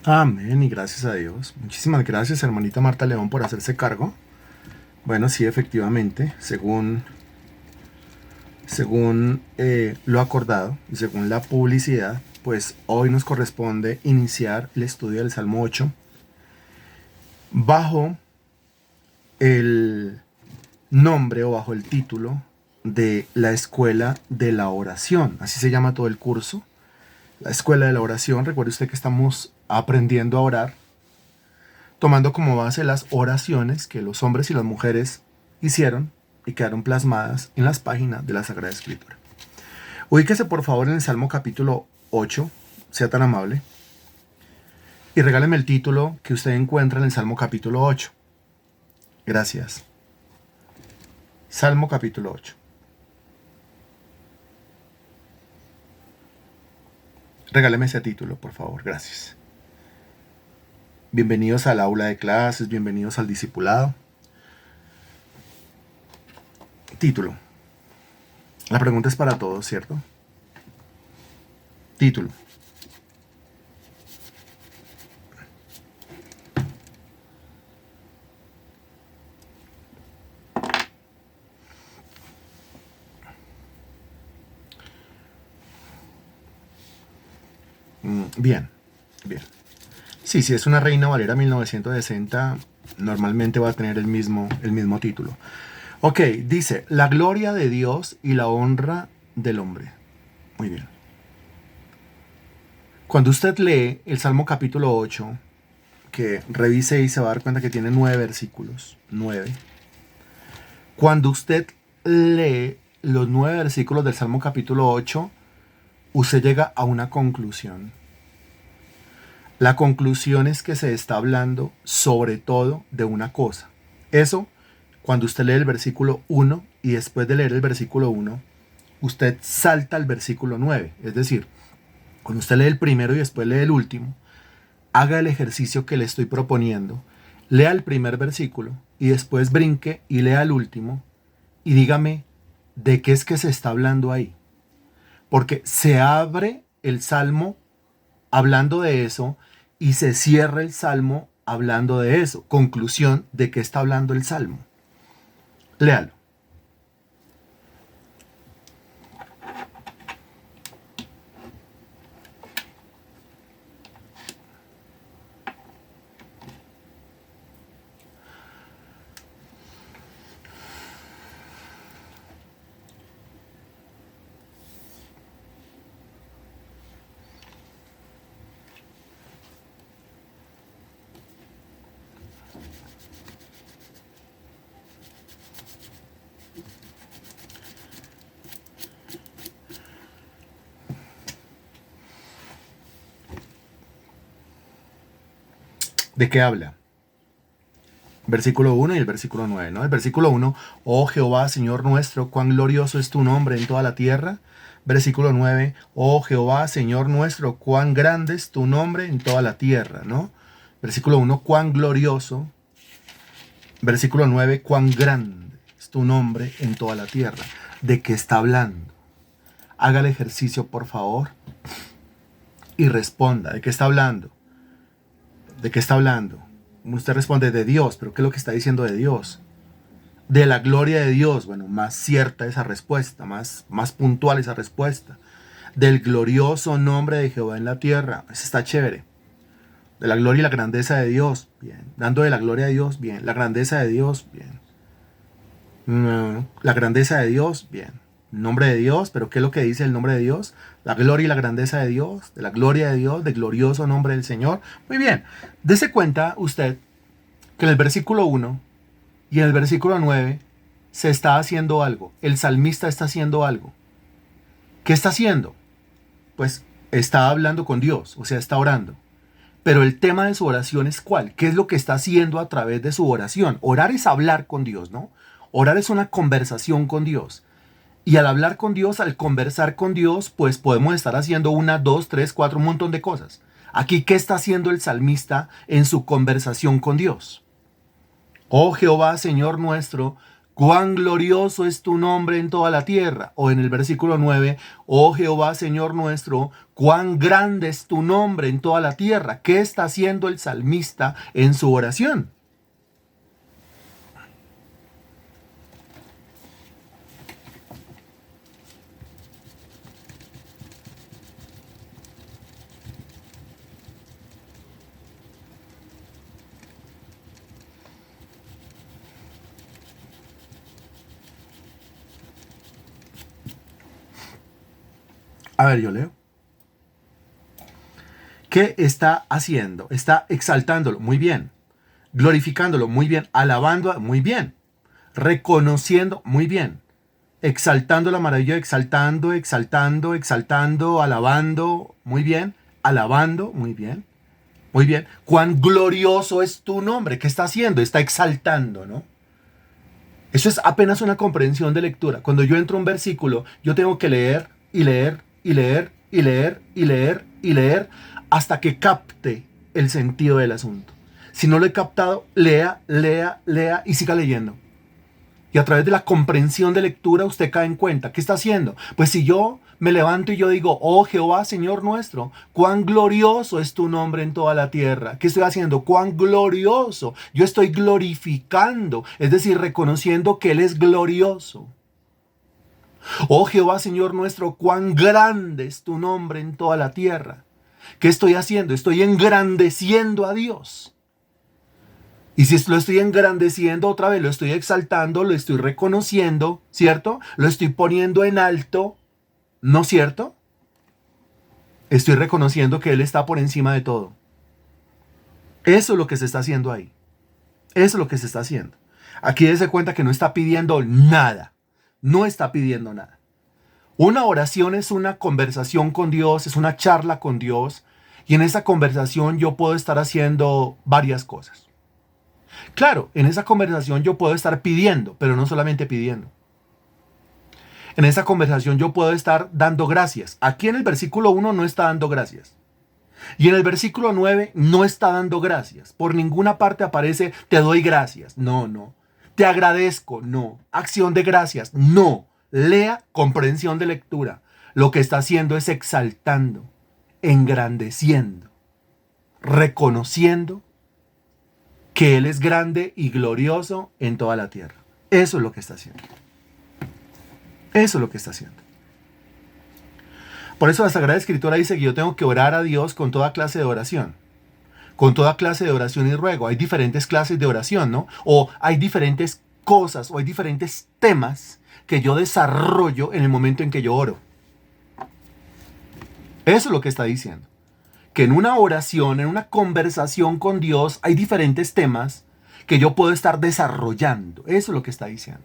Amén y gracias a Dios. Muchísimas gracias, hermanita Marta León, por hacerse cargo. Bueno, sí, efectivamente, según lo acordado y según la publicidad, pues hoy nos corresponde iniciar el estudio del Salmo 8 bajo el nombre o bajo el título de la Escuela de la Oración. Así se llama todo el curso. La Escuela de la Oración. Recuerde usted que estamos aprendiendo a orar, tomando como base las oraciones que los hombres y las mujeres hicieron y quedaron plasmadas en las páginas de la Sagrada Escritura. Ubíquese por favor en el Salmo capítulo 8, sea tan amable, y regáleme el título que usted encuentra en el Salmo capítulo 8. Gracias. Salmo capítulo 8. Regáleme ese título, por favor. Gracias. Bienvenidos al aula de clases, bienvenidos al discipulado. Título. La pregunta es para todos, ¿cierto? Título. Bien, bien. Sí, si es una Reina Valera 1960, normalmente va a tener el mismo título. Ok, dice, la gloria de Dios y la honra del hombre. Muy bien. Cuando usted lee el Salmo capítulo 8, que revise y se va a dar cuenta que tiene 9 versículos. 9. Cuando usted lee los 9 versículos del Salmo capítulo 8, usted llega a una conclusión. La conclusión es que se está hablando sobre todo de una cosa. Eso, cuando usted lee el versículo 1 y después de leer el versículo 1, usted salta al versículo 9. Es decir, cuando usted lee el primero y después lee el último, haga el ejercicio que le estoy proponiendo. Lea el primer versículo y después brinque y lea el último y dígame de qué es que se está hablando ahí. Porque se abre el salmo hablando de eso y se cierra el salmo hablando de eso. Conclusión, ¿de qué está hablando el salmo? Léalo. ¿De qué habla? Versículo 1 y el versículo 9, ¿no? El versículo 1, oh Jehová, Señor nuestro, cuán glorioso es tu nombre en toda la tierra. Versículo 9, oh Jehová, Señor nuestro, cuán grande es tu nombre en toda la tierra, ¿no? Versículo 1, cuán glorioso. Versículo 9, cuán grande es tu nombre en toda la tierra. ¿De qué está hablando? Haga el ejercicio, por favor, y responda. ¿De qué está hablando? ¿De qué está hablando? Usted responde de Dios, pero ¿qué es lo que está diciendo de Dios? De la gloria de Dios. Bueno, más cierta esa respuesta, más puntual esa respuesta. Del glorioso nombre de Jehová en la tierra. Eso está chévere. De la gloria y la grandeza de Dios. Bien. Dando de la gloria a Dios. Bien. La grandeza de Dios. Bien. La grandeza de Dios. Bien. Nombre de Dios. Pero ¿qué es lo que dice el nombre de Dios? La gloria y la grandeza de Dios. De la gloria de Dios. Del glorioso nombre del Señor. Muy bien. Dese cuenta usted que en el versículo 1 y en el versículo 9 se está haciendo algo. El salmista está haciendo algo. ¿Qué está haciendo? Pues está hablando con Dios, o sea, está orando. Pero el tema de su oración es ¿cuál? ¿Qué es lo que está haciendo a través de su oración? Orar es hablar con Dios, ¿no? Orar es una conversación con Dios. Y al hablar con Dios, al conversar con Dios, pues podemos estar haciendo una, dos, tres, cuatro, un montón de cosas. Aquí, ¿qué está haciendo el salmista en su conversación con Dios? Oh Jehová, Señor nuestro, cuán glorioso es tu nombre en toda la tierra. O en el versículo 9, oh Jehová, Señor nuestro, cuán grande es tu nombre en toda la tierra. ¿Qué está haciendo el salmista en su oración? A ver, yo leo. ¿Qué está haciendo? Está exaltándolo, muy bien. Glorificándolo, muy bien. Alabando, muy bien. Reconociendo, muy bien. Exaltando la maravilla, exaltando, exaltando, exaltando, alabando, muy bien. Alabando, muy bien. Muy bien. Cuán glorioso es tu nombre. ¿Qué está haciendo? Está exaltando, ¿no? Eso es apenas una comprensión de lectura. Cuando yo entro a un versículo, yo tengo que leer y leer y leer y leer y leer y leer hasta que capte el sentido del asunto. Si no lo he captado, lea, lea, lea y siga leyendo. Y a través de la comprensión de lectura usted cae en cuenta. ¿Qué está haciendo? Pues si yo me levanto y yo digo, oh Jehová, Señor nuestro, cuán glorioso es tu nombre en toda la tierra. ¿Qué estoy haciendo? Cuán glorioso. Yo estoy glorificando, es decir, reconociendo que Él es glorioso. Oh Jehová, Señor nuestro, cuán grande es tu nombre en toda la tierra. ¿Qué estoy haciendo? Estoy engrandeciendo a Dios. Y si lo estoy engrandeciendo otra vez, lo estoy exaltando, lo estoy reconociendo, ¿cierto? Lo estoy poniendo en alto, ¿no es cierto? Estoy reconociendo que Él está por encima de todo. Eso es lo que se está haciendo ahí. Eso es lo que se está haciendo. Aquí dése cuenta que no está pidiendo nada. No está pidiendo nada. Una oración es una conversación con Dios, es una charla con Dios. Y en esa conversación yo puedo estar haciendo varias cosas. Claro, en esa conversación yo puedo estar pidiendo, pero no solamente pidiendo. En esa conversación yo puedo estar dando gracias. Aquí en el versículo 1 no está dando gracias. Y en el versículo 9 no está dando gracias. Por ninguna parte aparece te doy gracias. No, no. Te agradezco. No. Acción de gracias. No. Lea comprensión de lectura. Lo que está haciendo es exaltando, engrandeciendo, reconociendo que Él es grande y glorioso en toda la tierra. Eso es lo que está haciendo. Eso es lo que está haciendo. Por eso la Sagrada Escritura dice que yo tengo que orar a Dios con toda clase de oración. Con toda clase de oración y ruego. Hay diferentes clases de oración, ¿no? O hay diferentes cosas o hay diferentes temas que yo desarrollo en el momento en que yo oro. Eso es lo que está diciendo. Que en una oración, en una conversación con Dios, hay diferentes temas que yo puedo estar desarrollando. Eso es lo que está diciendo.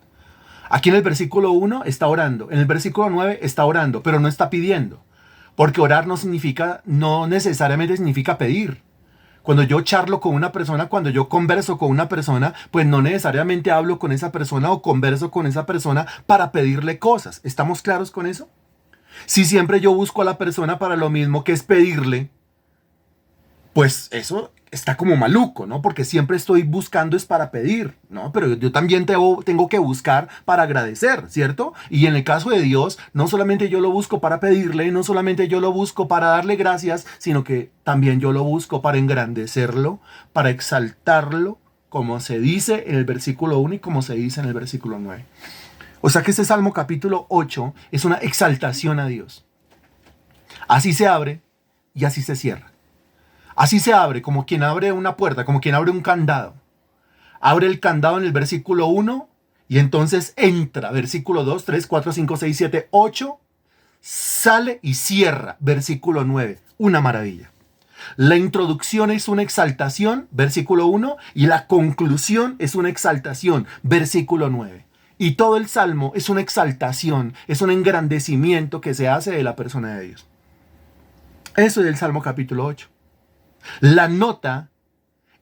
Aquí en el versículo 1 está orando, en el versículo 9 está orando, pero no está pidiendo. Porque orar no necesariamente significa pedir. Cuando yo charlo con una persona, cuando yo converso con una persona, pues no necesariamente hablo con esa persona o converso con esa persona para pedirle cosas. ¿Estamos claros con eso? Si siempre yo busco a la persona para lo mismo que es pedirle, pues eso está como maluco, ¿no? Porque siempre estoy buscando es para pedir, ¿no? Pero yo también tengo que buscar para agradecer, ¿cierto? Y en el caso de Dios, no solamente yo lo busco para pedirle, no solamente yo lo busco para darle gracias, sino que también yo lo busco para engrandecerlo, para exaltarlo, como se dice en el versículo 1 y como se dice en el versículo 9. O sea que este Salmo capítulo 8 es una exaltación a Dios. Así se abre y así se cierra. Así se abre, como quien abre una puerta, como quien abre un candado. Abre el candado en el versículo 1 y entonces entra, versículo 2, 3, 4, 5, 6, 7, 8, sale y cierra, versículo 9. Una maravilla. La introducción es una exaltación, versículo 1, y la conclusión es una exaltación, versículo 9. Y todo el Salmo es una exaltación, es un engrandecimiento que se hace de la persona de Dios. Eso es el Salmo capítulo 8. La nota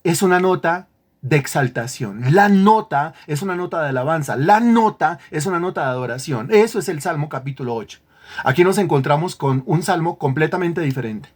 es una nota de exaltación. La nota es una nota de alabanza. La nota es una nota de adoración. Eso es el Salmo capítulo 8. Aquí nos encontramos con un salmo completamente diferente.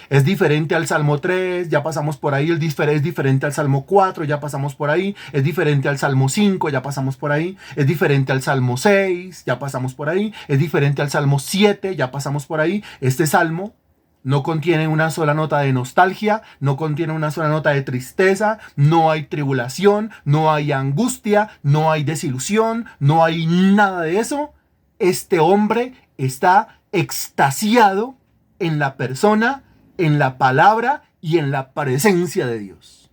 Es diferente al Salmo 3, ya pasamos por ahí, es diferente al Salmo 4, ya pasamos por ahí, es diferente al Salmo 5, ya pasamos por ahí, es diferente al Salmo 6, ya pasamos por ahí, es diferente al Salmo 7, ya pasamos por ahí. Este Salmo no contiene una sola nota de nostalgia, no contiene una sola nota de tristeza, no hay tribulación, no hay angustia, no hay desilusión, no hay nada de eso. Este hombre está extasiado en la persona, en la palabra y en la presencia de Dios.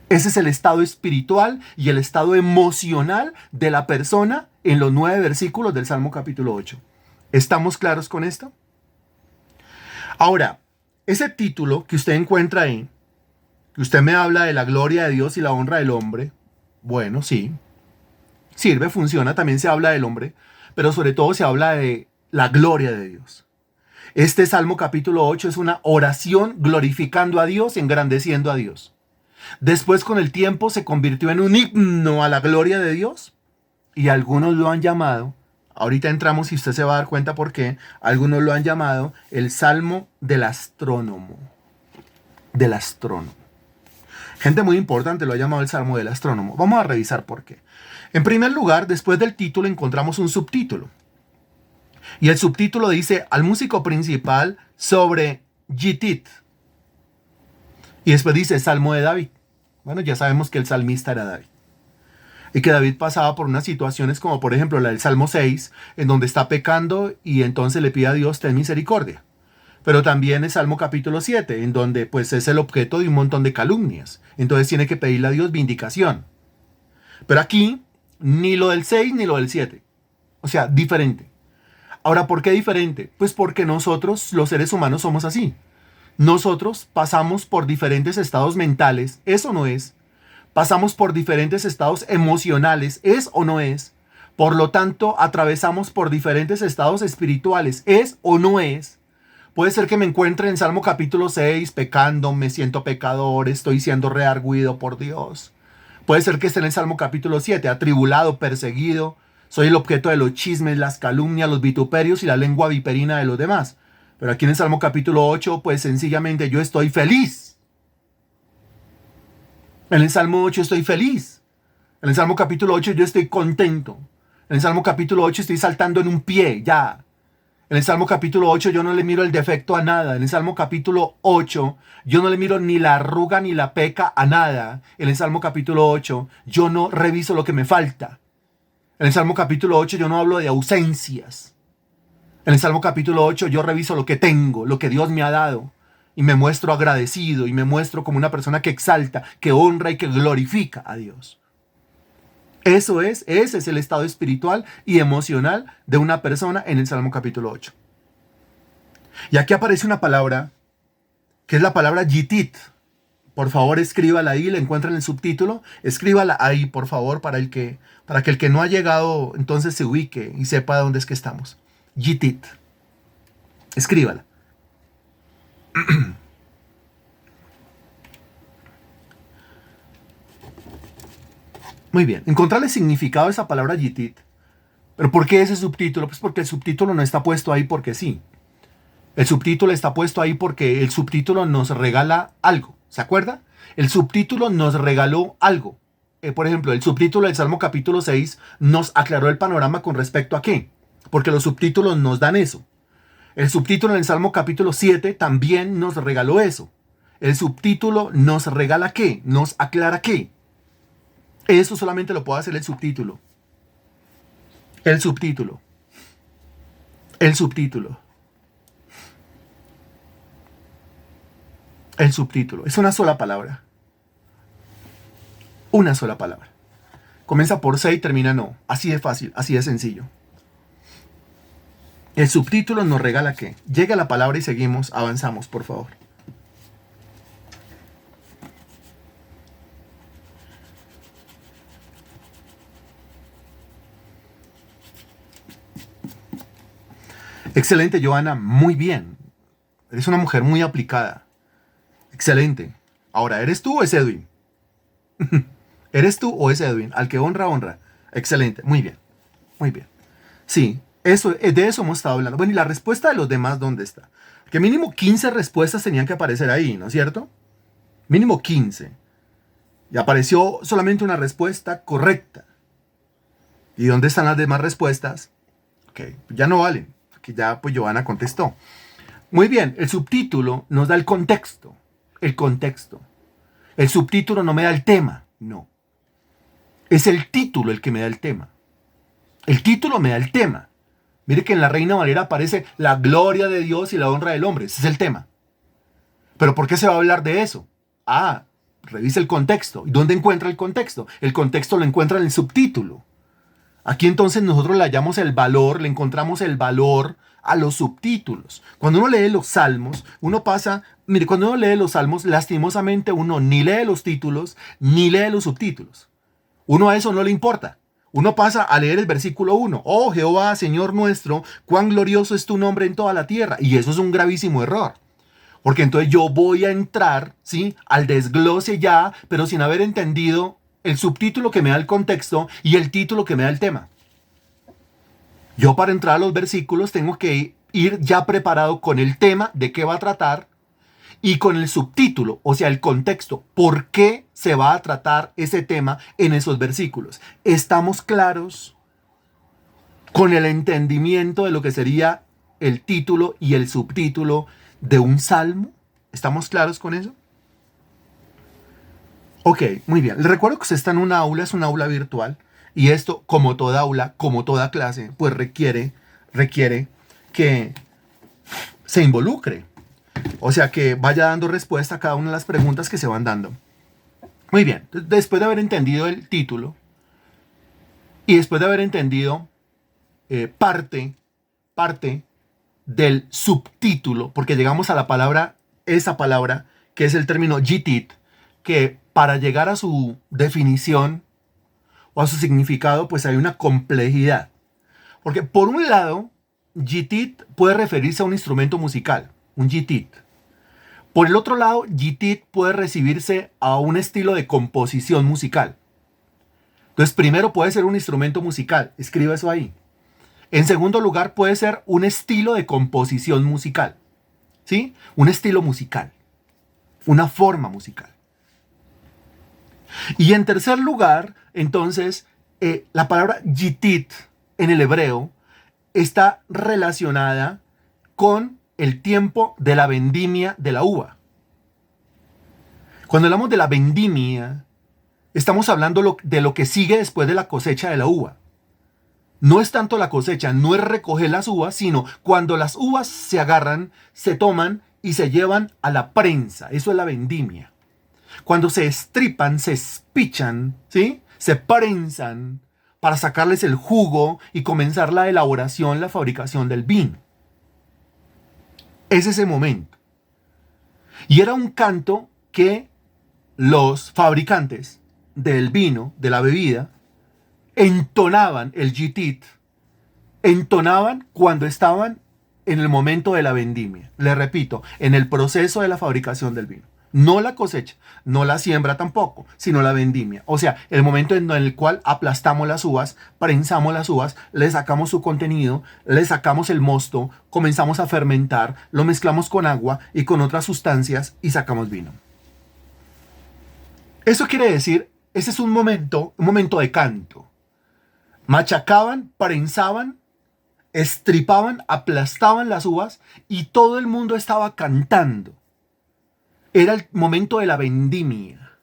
Ese es el estado espiritual y el estado emocional de la persona en los 9 versículos del Salmo capítulo 8. ¿Estamos claros con esto? Ahora, ese título que usted encuentra ahí, que usted me habla de la gloria de Dios y la honra del hombre, bueno, sí, sirve, funciona, también se habla del hombre, pero sobre todo se habla de la gloria de Dios. Este Salmo capítulo 8 es una oración glorificando a Dios, engrandeciendo a Dios. Después, con el tiempo, se convirtió en un himno a la gloria de Dios y algunos lo han llamado, ahorita entramos y usted se va a dar cuenta por qué, algunos lo han llamado el Salmo del astrónomo. Del astrónomo. Gente muy importante lo ha llamado el Salmo del astrónomo. Vamos a revisar por qué. En primer lugar, después del título encontramos un subtítulo. Y el subtítulo dice al músico principal sobre Gittit. Y después dice Salmo de David. Bueno, ya sabemos que el salmista era David. Y que David pasaba por unas situaciones como por ejemplo la del Salmo 6, en donde está pecando y entonces le pide a Dios ten misericordia. Pero también el Salmo capítulo 7, en donde pues es el objeto de un montón de calumnias. Entonces tiene que pedirle a Dios vindicación. Pero aquí, ni lo del 6 ni lo del 7. O sea, diferente. Ahora, ¿por qué diferente? Pues porque nosotros, los seres humanos, somos así. Nosotros pasamos por diferentes estados mentales, ¿es o no es? Pasamos por diferentes estados emocionales, ¿es o no es? Por lo tanto, atravesamos por diferentes estados espirituales, ¿es o no es? Puede ser que me encuentre en Salmo capítulo 6 pecando, me siento pecador, estoy siendo reargüido por Dios. Puede ser que esté en el Salmo capítulo 7, atribulado, perseguido, soy el objeto de los chismes, las calumnias, los vituperios y la lengua viperina de los demás. Pero aquí en el Salmo capítulo 8, pues sencillamente yo estoy feliz. En el Salmo 8 estoy feliz. En el Salmo capítulo 8 yo estoy contento. En el Salmo capítulo 8 estoy saltando en un pie, ya. En el Salmo capítulo 8 yo no le miro el defecto a nada. En el Salmo capítulo 8 yo no le miro ni la arruga ni la peca a nada. En el Salmo capítulo 8 yo no reviso lo que me falta. En el Salmo capítulo 8 yo no hablo de ausencias. En el Salmo capítulo 8 yo reviso lo que tengo, lo que Dios me ha dado. Y me muestro agradecido y me muestro como una persona que exalta, que honra y que glorifica a Dios. Ese es el estado espiritual y emocional de una persona en el Salmo capítulo 8. Y aquí aparece una palabra, que es la palabra Gittit. Por favor, escríbala ahí, la encuentra en el subtítulo. Escríbala ahí, por favor, para que el que no ha llegado entonces se ubique y sepa dónde es que estamos. Gittit. Escríbala. Muy bien. Encontrar el significado de esa palabra Gittit. ¿Pero por qué ese subtítulo? Pues porque el subtítulo no está puesto ahí porque sí. El subtítulo está puesto ahí porque el subtítulo nos regala algo. ¿Se acuerda? El subtítulo nos regaló algo. Por ejemplo, el subtítulo del Salmo capítulo 6 nos aclaró el panorama con respecto a qué. Porque los subtítulos nos dan eso. El subtítulo del Salmo capítulo 7 también nos regaló eso. El subtítulo nos regala qué, nos aclara qué. Eso solamente lo puede hacer el subtítulo. El subtítulo. El subtítulo. El subtítulo. Es una sola palabra. Una sola palabra. Comienza por C y termina no. Así de fácil, así de sencillo. El subtítulo nos regala qué. Llega la palabra y seguimos, avanzamos, por favor. Excelente, Joana, muy bien. Eres una mujer muy aplicada. Excelente. Ahora, ¿eres tú o es Edwin? ¿Eres tú o es Edwin? Al que honra, honra. Excelente, muy bien. Muy bien. Sí, de eso hemos estado hablando. Bueno, ¿y la respuesta de los demás dónde está? que mínimo 15 respuestas tenían que aparecer ahí, ¿no es cierto? Mínimo 15. Y apareció solamente una respuesta correcta. ¿Y dónde están las demás respuestas? Ok, ya no valen, que ya pues Giovanna contestó. Muy bien, el subtítulo nos da el contexto. El contexto. El subtítulo no me da el tema, no. Es el título el que me da el tema. El título me da el tema. Mire que en la Reina Valera aparece la gloria de Dios y la honra del hombre. Ese es el tema. ¿Pero por qué se va a hablar de eso? Revise el contexto. ¿Y dónde encuentra el contexto? El contexto lo encuentra en el subtítulo. Aquí entonces nosotros le hallamos el valor, le encontramos el valor a los subtítulos. Cuando uno lee los salmos, cuando uno lee los salmos, lastimosamente uno ni lee los títulos, ni lee los subtítulos. Uno a eso no le importa. Uno pasa a leer el versículo 1. Oh Jehová, Señor nuestro, cuán glorioso es tu nombre en toda la tierra. Y eso es un gravísimo error. Porque entonces yo voy a entrar, ¿sí?, al desglose ya, pero sin haber entendido el subtítulo que me da el contexto y el título que me da el tema. Yo para entrar a los versículos tengo que ir ya preparado con el tema de qué va a tratar y con el subtítulo, o sea, el contexto, por qué se va a tratar ese tema en esos versículos. ¿Estamos claros con el entendimiento de lo que sería el título y el subtítulo de un salmo? ¿Estamos claros con eso? Ok, muy bien. Les recuerdo que usted está en una aula, es una aula virtual, y esto, como toda aula, como toda clase, pues requiere que se involucre. O sea, que vaya dando respuesta a cada una de las preguntas que se van dando. Muy bien, después de haber entendido el título y después de haber entendido parte del subtítulo, porque llegamos a la palabra, esa palabra, que es el término yitit, que para llegar a su definición o a su significado, pues hay una complejidad. Porque por un lado, yitit puede referirse a un instrumento musical, un yitit. Por el otro lado, yitit puede referirse a un estilo de composición musical. Entonces, primero puede ser un instrumento musical, escriba eso ahí. En segundo lugar, puede ser un estilo de composición musical, ¿sí? Un estilo musical, una forma musical. Y en tercer lugar, entonces, la palabra yitit en el hebreo está relacionada con el tiempo de la vendimia de la uva. Cuando hablamos de la vendimia, estamos hablando de lo que sigue después de la cosecha de la uva. No es tanto la cosecha, no es recoger las uvas, sino cuando las uvas se agarran, se toman y se llevan a la prensa. Eso es la vendimia. Cuando se estripan, se espichan, ¿sí?, se prensan para sacarles el jugo y comenzar la elaboración, la fabricación del vino. Es ese momento. Y era un canto que los fabricantes del vino, de la bebida, entonaban el yitit, entonaban cuando estaban en el momento de la vendimia. Les repito, en el proceso de la fabricación del vino. No la cosecha, no la siembra tampoco, sino la vendimia. O sea, el momento en el cual aplastamos las uvas, prensamos las uvas, le sacamos su contenido, le sacamos el mosto, comenzamos a fermentar, lo mezclamos con agua y con otras sustancias y sacamos vino. Eso quiere decir, ese es un momento de canto. Machacaban, prensaban, estripaban, aplastaban las uvas y todo el mundo estaba cantando. Era el momento de la vendimia.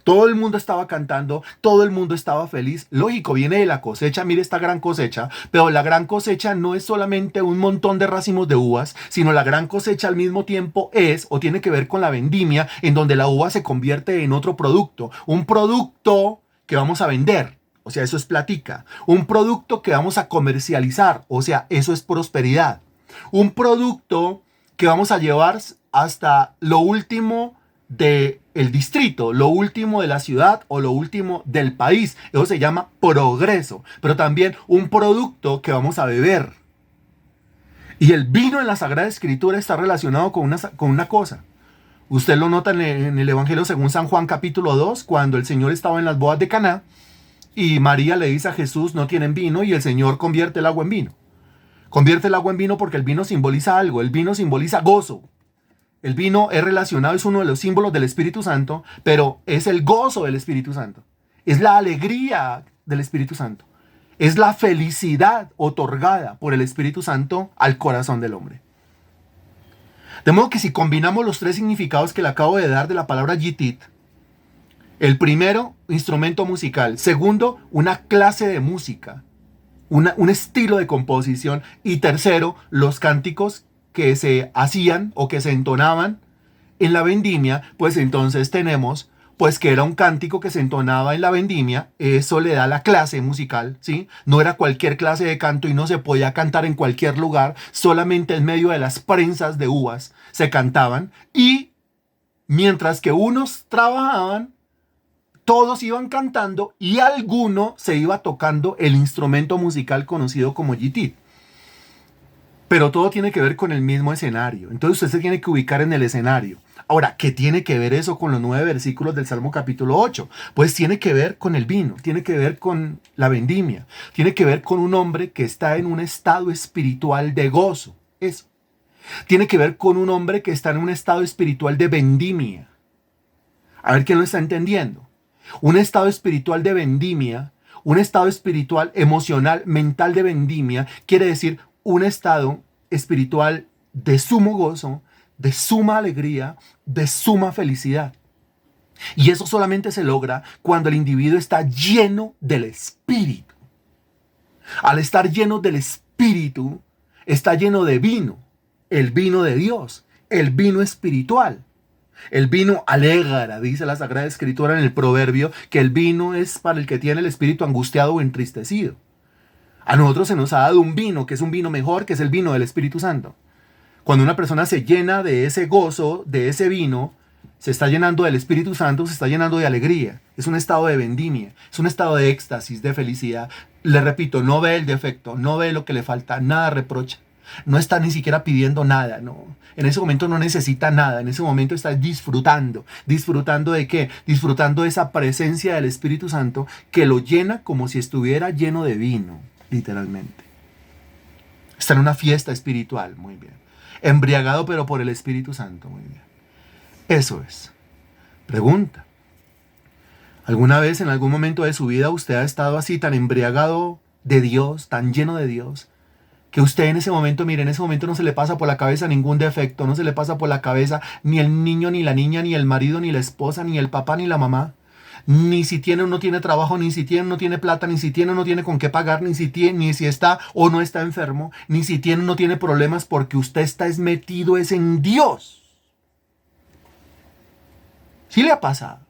Todo el mundo estaba cantando, todo el mundo estaba feliz. Lógico, viene de la cosecha, mire esta gran cosecha, pero la gran cosecha no es solamente un montón de racimos de uvas, sino la gran cosecha al mismo tiempo es o tiene que ver con la vendimia, en donde la uva se convierte en otro producto, un producto que vamos a vender. O sea, eso es platica. Un producto que vamos a comercializar. O sea, eso es prosperidad. Un producto que vamos a llevar hasta lo último del distrito, lo último de la ciudad o lo último del país. Eso se llama progreso. Pero también un producto que vamos a beber. Y el vino en la Sagrada Escritura está relacionado con una cosa. Usted lo nota en el Evangelio según San Juan capítulo 2, cuando el Señor estaba en las bodas de Caná. Y María le dice a Jesús, no tienen vino, y el Señor convierte el agua en vino. Convierte el agua en vino porque el vino simboliza algo. El vino simboliza gozo. El vino es relacionado, es uno de los símbolos del Espíritu Santo, pero es el gozo del Espíritu Santo. Es la alegría del Espíritu Santo. Es la felicidad otorgada por el Espíritu Santo al corazón del hombre. De modo que si combinamos los tres significados que le acabo de dar de la palabra yitit, el primero, instrumento musical. Segundo, una clase de música. Un estilo de composición. Y tercero, los cánticos que se hacían o que se entonaban en la vendimia. Pues entonces tenemos pues que era un cántico que se entonaba en la vendimia. Eso le da la clase musical, ¿sí? No era cualquier clase de canto y no se podía cantar en cualquier lugar. Solamente en medio de las prensas de uvas se cantaban. Y mientras que unos trabajaban, todos iban cantando y alguno se iba tocando el instrumento musical conocido como yitit. Pero todo tiene que ver con el mismo escenario. Entonces usted se tiene que ubicar en el escenario. Ahora, ¿qué tiene que ver eso con los 9 versículos del Salmo capítulo 8? Pues tiene que ver con el vino, tiene que ver con la vendimia, tiene que ver con un hombre que está en un estado espiritual de gozo. Eso. Tiene que ver con un hombre que está en un estado espiritual de vendimia. A ver quién lo está entendiendo. Un estado espiritual de vendimia, un estado espiritual emocional, mental de vendimia, quiere decir un estado espiritual de sumo gozo, de suma alegría, de suma felicidad. Y eso solamente se logra cuando el individuo está lleno del Espíritu. Al estar lleno del Espíritu, está lleno de vino, el vino de Dios, el vino espiritual. El vino alegra, dice la Sagrada Escritura en el Proverbio, que el vino es para el que tiene el espíritu angustiado o entristecido. A nosotros se nos ha dado un vino, que es un vino mejor, que es el vino del Espíritu Santo. Cuando una persona se llena de ese gozo, de ese vino, se está llenando del Espíritu Santo, se está llenando de alegría. Es un estado de vendimia, es un estado de éxtasis, de felicidad. Le repito, no ve el defecto, no ve lo que le falta, nada reprocha. No está ni siquiera pidiendo nada, no. En ese momento no necesita nada, en ese momento está disfrutando. ¿Disfrutando de qué? Disfrutando de esa presencia del Espíritu Santo que lo llena como si estuviera lleno de vino, literalmente. Está en una fiesta espiritual, muy bien. Embriagado pero por el Espíritu Santo, muy bien. Eso es. Pregunta. ¿Alguna vez en algún momento de su vida usted ha estado así tan embriagado de Dios, tan lleno de Dios, que usted en ese momento, mire, en ese momento no se le pasa por la cabeza ningún defecto, no se le pasa por la cabeza ni el niño, ni la niña, ni el marido, ni la esposa, ni el papá, ni la mamá, ni si tiene o no tiene trabajo, ni si tiene o no tiene plata, ni si tiene o no tiene con qué pagar, ni si está o no está enfermo, ni si tiene o no tiene problemas, porque usted está metido es en Dios? ¿Sí le ha pasado?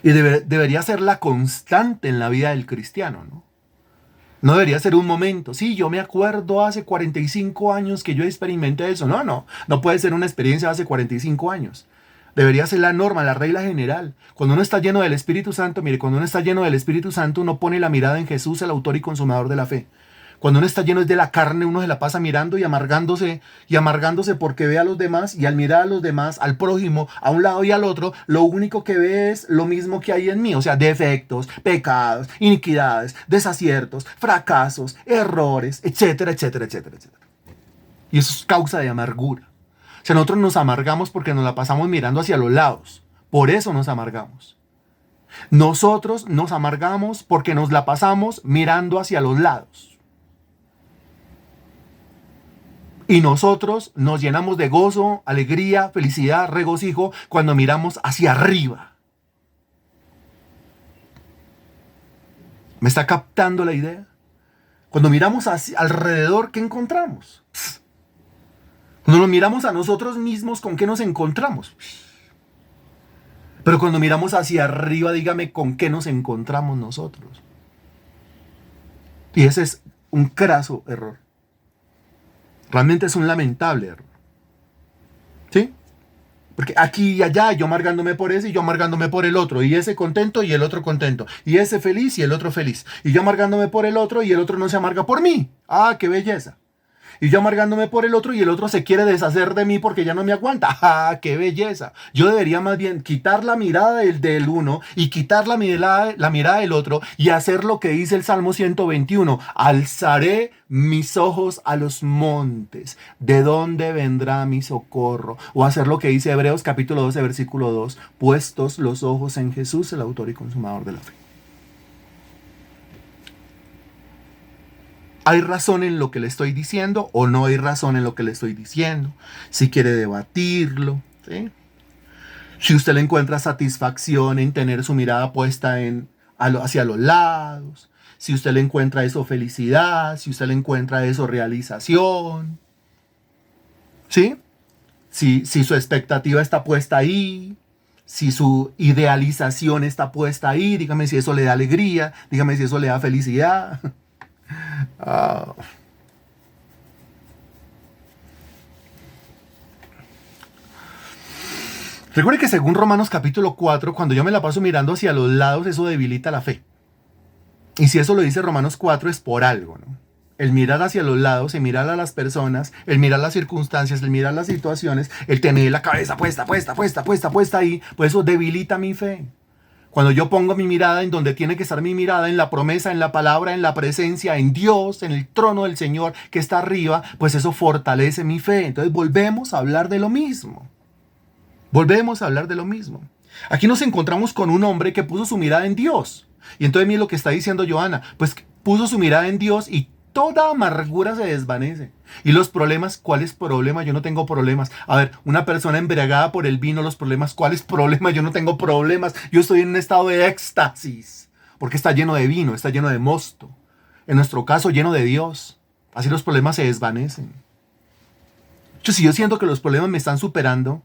Y debería ser la constante en la vida del cristiano, ¿no? No debería ser un momento. Sí, yo me acuerdo hace 45 años que yo experimenté eso. No puede ser una experiencia de hace 45 años. Debería ser la norma, la regla general. Cuando uno está lleno del Espíritu Santo, mire, cuando uno está lleno del Espíritu Santo, uno pone la mirada en Jesús, el autor y consumador de la fe. Cuando uno está lleno de la carne, uno se la pasa mirando y amargándose porque ve a los demás, y al mirar a los demás, al prójimo, a un lado y al otro, lo único que ve es lo mismo que hay en mí, o sea, defectos, pecados, iniquidades, desaciertos, fracasos, errores, etcétera, etcétera, etcétera, etcétera. Y eso es causa de amargura. O sea, nosotros nos amargamos porque nos la pasamos mirando hacia los lados. Por eso nos amargamos. Nosotros nos amargamos porque nos la pasamos mirando hacia los lados. Y nosotros nos llenamos de gozo, alegría, felicidad, regocijo cuando miramos hacia arriba. ¿Me está captando la idea? Cuando miramos hacia alrededor, ¿qué encontramos? Cuando nos miramos a nosotros mismos, ¿con qué nos encontramos? Pero cuando miramos hacia arriba, dígame, ¿con qué nos encontramos nosotros? Y ese es un craso error. Realmente es un lamentable error. ¿Sí? Porque aquí y allá, yo amargándome por ese y yo amargándome por el otro. Y ese contento y el otro contento. Y ese feliz y el otro feliz. Y yo amargándome por el otro y el otro no se amarga por mí. ¡Ah, qué belleza! y yo amargándome por el otro y el otro se quiere deshacer de mí porque ya no me aguanta. ¡Ah, qué belleza! Yo debería más bien quitar la mirada del uno y quitar la mirada del otro y hacer lo que dice el Salmo 121. Alzaré mis ojos a los montes. ¿De dónde vendrá mi socorro? O hacer lo que dice Hebreos capítulo 12, versículo 2. Puestos los ojos en Jesús, el autor y consumador de la fe. ¿Hay razón en lo que le estoy diciendo o no hay razón en lo que le estoy diciendo? Si quiere debatirlo, ¿sí? Si usted le encuentra satisfacción en tener su mirada puesta hacia los lados, si usted le encuentra eso felicidad, si usted le encuentra eso realización, ¿sí? Si su expectativa está puesta ahí, si su idealización está puesta ahí, dígame si eso le da alegría, dígame si eso le da felicidad. Ah. Recuerde que según Romanos capítulo 4, cuando yo me la paso mirando hacia los lados, eso debilita la fe. Y si eso lo dice Romanos 4 es por algo, ¿no? El mirar hacia los lados, el mirar a las personas, el mirar las circunstancias, el mirar las situaciones, el tener la cabeza puesta ahí, pues eso debilita mi fe. Cuando yo pongo mi mirada en donde tiene que estar mi mirada, en la promesa, en la palabra, en la presencia, en Dios, en el trono del Señor que está arriba, pues eso fortalece mi fe. Entonces volvemos a hablar de lo mismo. Volvemos a hablar de lo mismo. Aquí nos encontramos con un hombre que puso su mirada en Dios. Y entonces mire lo que está diciendo Johanna, pues puso su mirada en Dios y toda amargura se desvanece. Y los problemas, ¿cuáles problemas? Yo no tengo problemas. A ver, una persona embriagada por el vino, los problemas, ¿cuáles problemas? Yo no tengo problemas. Yo estoy en un estado de éxtasis. Porque está lleno de vino, está lleno de mosto. En nuestro caso, lleno de Dios. Así los problemas se desvanecen. Si yo siento que los problemas me están superando,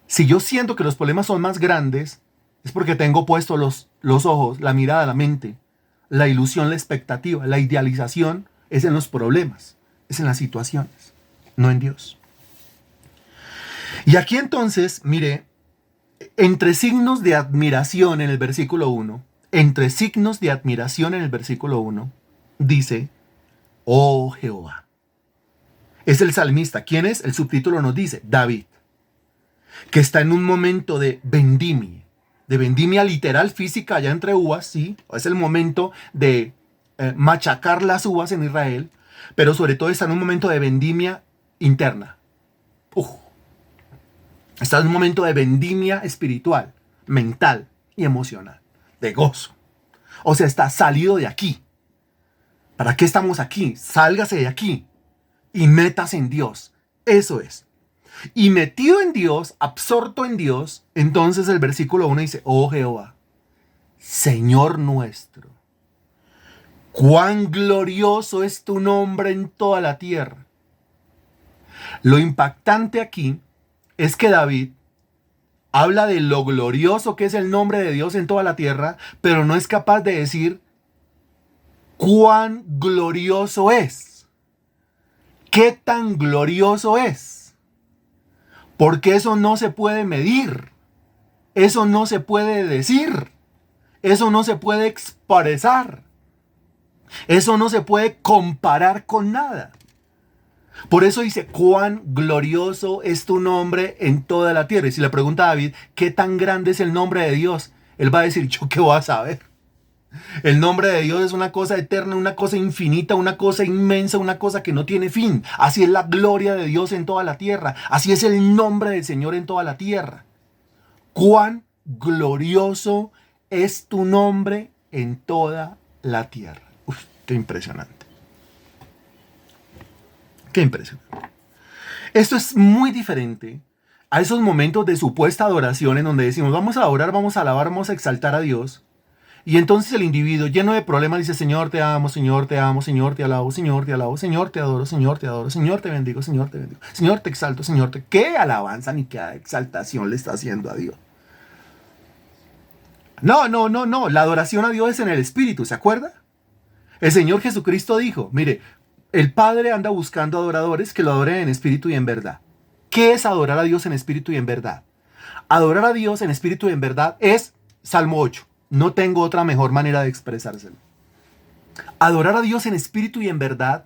si yo siento que los problemas son más grandes, es porque tengo puestos los ojos, la mirada, la mente. La ilusión, la expectativa, la idealización es en los problemas, es en las situaciones, no en Dios. Y aquí entonces, mire, entre signos de admiración en el versículo 1, dice, oh Jehová. Es el salmista. ¿Quién es? El subtítulo nos dice, David, que está en un momento de vendimia literal, física, allá entre uvas, sí, es el momento de machacar las uvas en Israel, pero sobre todo está en un momento de vendimia interna. Está en un momento de vendimia espiritual, mental y emocional, de gozo. O sea, está salido de aquí. ¿Para qué estamos aquí? Sálgase de aquí y métase en Dios. Eso es. Y metido en Dios, absorto en Dios, entonces el versículo 1 dice, oh Jehová, Señor nuestro, cuán glorioso es tu nombre en toda la tierra. Lo impactante aquí es que David habla de lo glorioso que es el nombre de Dios en toda la tierra, pero no es capaz de decir cuán glorioso es. ¿Qué tan glorioso es? Porque eso no se puede medir, eso no se puede decir, eso no se puede expresar, eso no se puede comparar con nada. Por eso dice, cuán glorioso es tu nombre en toda la tierra. Y si le pregunta a David, ¿qué tan grande es el nombre de Dios? Él va a decir, ¿yo qué voy a saber? El nombre de Dios es una cosa eterna, una cosa infinita, una cosa inmensa, una cosa que no tiene fin. Así es la gloria de Dios en toda la tierra. Así es el nombre del Señor en toda la tierra. Cuán glorioso es tu nombre en toda la tierra. Uf, qué impresionante. Qué impresionante. Esto es muy diferente a esos momentos de supuesta adoración en donde decimos, vamos a adorar, vamos a alabar, vamos a exaltar a Dios. Y entonces el individuo lleno de problemas dice, Señor, te amo, Señor, te amo, Señor, te alabo, Señor, te alabo, Señor, te adoro, Señor, te adoro, Señor, te bendigo, Señor, te bendigo, Señor, te exalto, Señor, te... ¿Qué alabanza ni qué exaltación le está haciendo a Dios? No. La adoración a Dios es en el Espíritu, ¿se acuerda? El Señor Jesucristo dijo, mire, el Padre anda buscando adoradores que lo adoren en espíritu y en verdad. ¿Qué es adorar a Dios en espíritu y en verdad? Adorar a Dios en espíritu y en verdad es Salmo 8. No tengo otra mejor manera de expresárselo. Adorar a Dios en espíritu y en verdad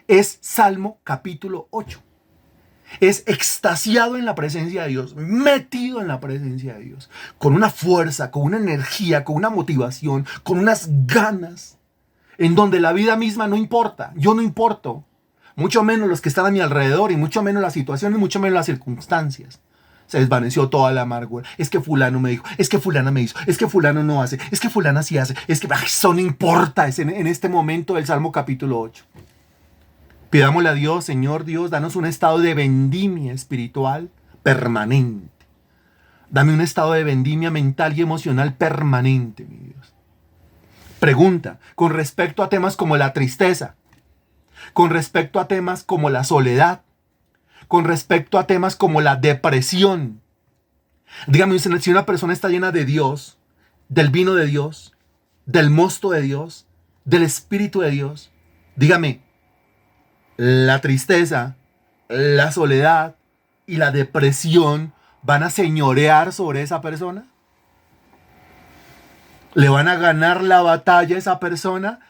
es Salmo capítulo 8. Es extasiado en la presencia de Dios, metido en la presencia de Dios, con una fuerza, con una energía, con una motivación, con unas ganas, en donde la vida misma no importa, yo no importo, mucho menos los que están a mi alrededor y mucho menos las situaciones, mucho menos las circunstancias. Se desvaneció toda la amargura. Es que fulano me dijo, es que fulana me hizo, es que fulano no hace, es que fulana sí hace, es que eso no importa. Es en este momento del Salmo capítulo 8. Pidámosle a Dios, Señor Dios, danos un estado de vendimia espiritual permanente. Dame un estado de vendimia mental y emocional permanente, mi Dios. Pregunta, con respecto a temas como la tristeza, con respecto a temas como la soledad, con respecto a temas como la depresión. Dígame, si una persona está llena de Dios, del vino de Dios, del mosto de Dios, del Espíritu de Dios, dígame, la tristeza, la soledad y la depresión van a señorear sobre esa persona. ¿Le van a ganar la batalla a esa persona?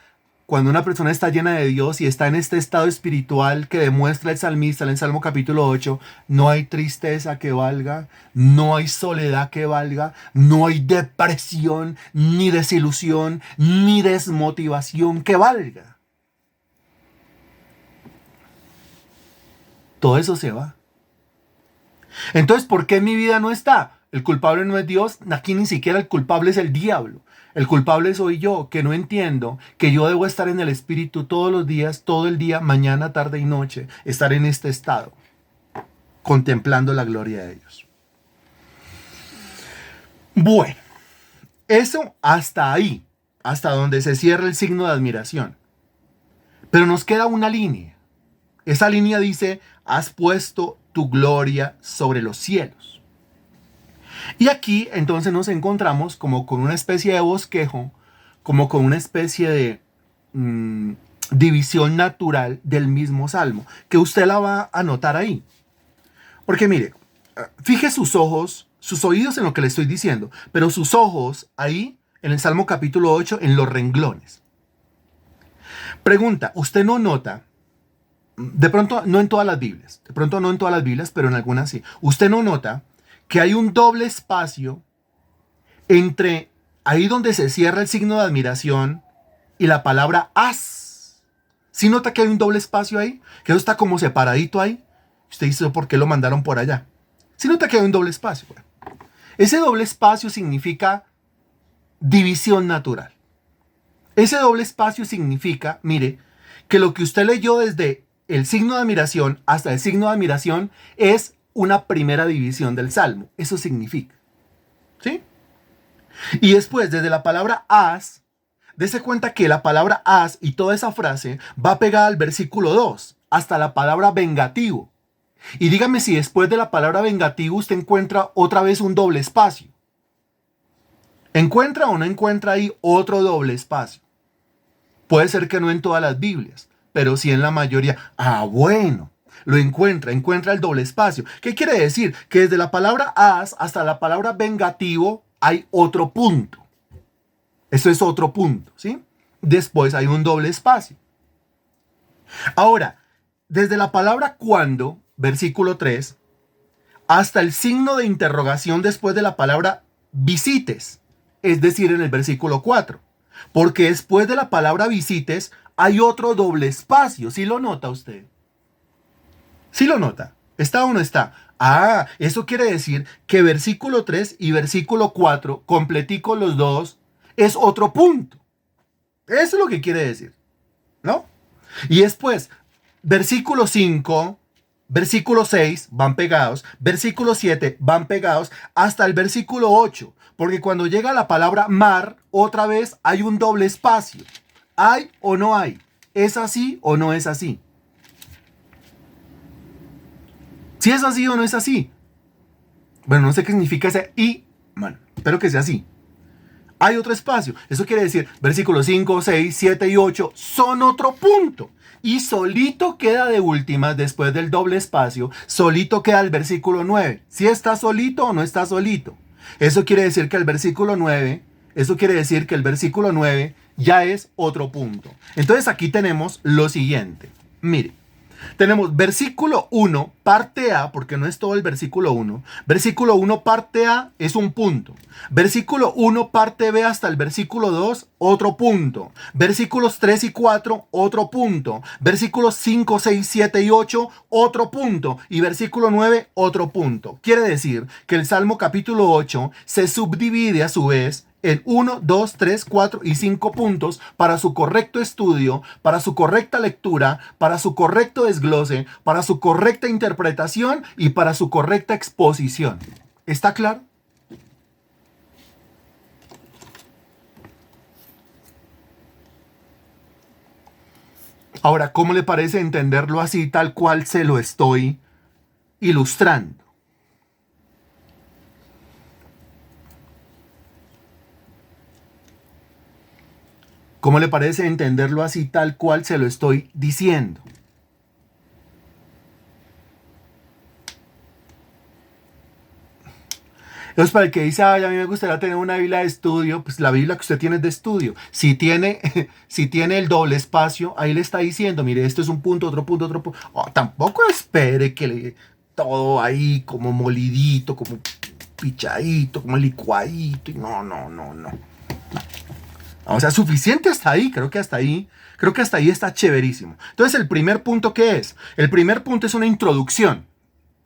Cuando una persona está llena de Dios y está en este estado espiritual que demuestra el salmista en el Salmo capítulo 8, no hay tristeza que valga, no hay soledad que valga, no hay depresión, ni desilusión, ni desmotivación que valga. Todo eso se va. Entonces, ¿por qué en mi vida no está? El culpable no es Dios, aquí ni siquiera el culpable es el diablo. El culpable soy yo, que no entiendo que yo debo estar en el Espíritu todos los días, todo el día, mañana, tarde y noche, estar en este estado, contemplando la gloria de Dios. Bueno, eso hasta ahí, hasta donde se cierra el signo de admiración. Pero nos queda una línea. Esa línea dice, has puesto tu gloria sobre los cielos. Y aquí entonces nos encontramos como con una especie de bosquejo, como con una especie de división natural del mismo salmo, que usted la va a notar ahí. Porque mire, fije sus ojos, sus oídos en lo que le estoy diciendo, pero sus ojos ahí en el Salmo capítulo 8 en los renglones. Pregunta, ¿usted no nota? De pronto no en todas las Biblias, pero en algunas sí. ¿Usted no nota que hay un doble espacio entre ahí donde se cierra el signo de admiración y la palabra has? ¿Sí nota que hay un doble espacio ahí? Que eso está como separadito ahí. Usted dice, ¿por qué lo mandaron por allá? ¿Sí nota que hay un doble espacio? Bueno, ese doble espacio significa división natural. Ese doble espacio significa, mire, que lo que usted leyó desde el signo de admiración hasta el signo de admiración es una primera división del Salmo. Eso significa. ¿Sí? Y después, desde la palabra has, dése cuenta que la palabra has y toda esa frase va pegada al versículo 2, hasta la palabra vengativo. Y dígame si después de la palabra vengativo usted encuentra otra vez un doble espacio. ¿Encuentra o no encuentra ahí otro doble espacio? Puede ser que no en todas las Biblias, pero sí en la mayoría. Ah, bueno. Lo encuentra el doble espacio. ¿Qué quiere decir? Que desde la palabra has hasta la palabra vengativo hay otro punto. Eso es otro punto, ¿sí? Después hay un doble espacio. Ahora, desde la palabra cuando, versículo 3, hasta el signo de interrogación después de la palabra visites, es decir, en el versículo 4. Porque después de la palabra visites hay otro doble espacio. ¿Sí lo nota usted? ¿Sí lo nota? ¿Está o no está? Ah, eso quiere decir que versículo 3 y versículo 4, completico los dos, es otro punto. Eso es lo que quiere decir, ¿no? Y después, versículo 5, versículo 6 van pegados, versículo 7 van pegados, hasta el versículo 8. Porque cuando llega la palabra mar, otra vez hay un doble espacio. ¿Hay o no hay? ¿Es así o no es así? Si es así o no es así. Bueno, no sé qué significa ese y, bueno, espero que sea así. Hay otro espacio. Eso quiere decir, versículos 5, 6, 7 y 8 son otro punto. Y solito queda de últimas, después del doble espacio, solito queda el versículo 9. Si está solito o no está solito. Eso quiere decir que el versículo 9, ya es otro punto. Entonces aquí tenemos lo siguiente. Mire, tenemos versículo 1, parte A, porque no es todo el versículo 1. Versículo 1, parte A, es un punto. Versículo 1, parte B, hasta el versículo 2, otro punto. Versículos 3 y 4, otro punto. Versículos 5, 6, 7 y 8, otro punto. Y versículo 9, otro punto. Quiere decir que el Salmo capítulo 8 se subdivide a su vez en 1, 2, 3, 4 y 5 puntos para su correcto estudio, para su correcta lectura, para su correcto desglose, para su correcta interpretación y para su correcta exposición. ¿Está claro? Ahora, ¿cómo le parece entenderlo así, tal cual se lo estoy ilustrando? ¿Cómo le parece entenderlo así, tal cual se lo estoy diciendo? Entonces, para el que dice, ay, a mí me gustaría tener una Biblia de estudio, pues la Biblia que usted tiene es de estudio. Si tiene, si tiene el doble espacio, ahí le está diciendo, mire, esto es un punto, otro punto, otro punto. Oh, tampoco espere que le todo ahí como molidito, como pichadito, como licuadito. No, no, no, no. O sea, suficiente hasta ahí, creo que hasta ahí está chéverísimo. Entonces, ¿el primer punto qué es? El primer punto es una introducción.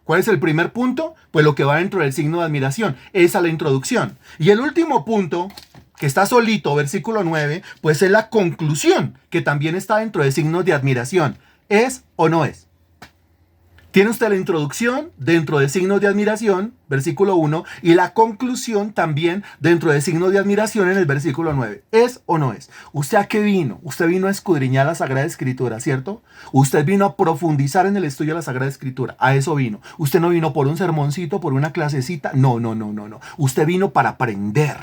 ¿Cuál es el primer punto? Pues lo que va dentro del signo de admiración. Esa es la introducción. Y el último punto, que está solito, versículo 9, pues es la conclusión, que también está dentro de signos de admiración. ¿Es o no es? Tiene usted la introducción dentro de signos de admiración, versículo 1, y la conclusión también dentro de signos de admiración en el versículo 9. ¿Es o no es? ¿Usted a qué vino? Usted vino a escudriñar la Sagrada Escritura, ¿cierto? Usted vino a profundizar en el estudio de la Sagrada Escritura. A eso vino. Usted no vino por un sermoncito, por una clasecita. No, no, no, no, no. Usted vino para aprender.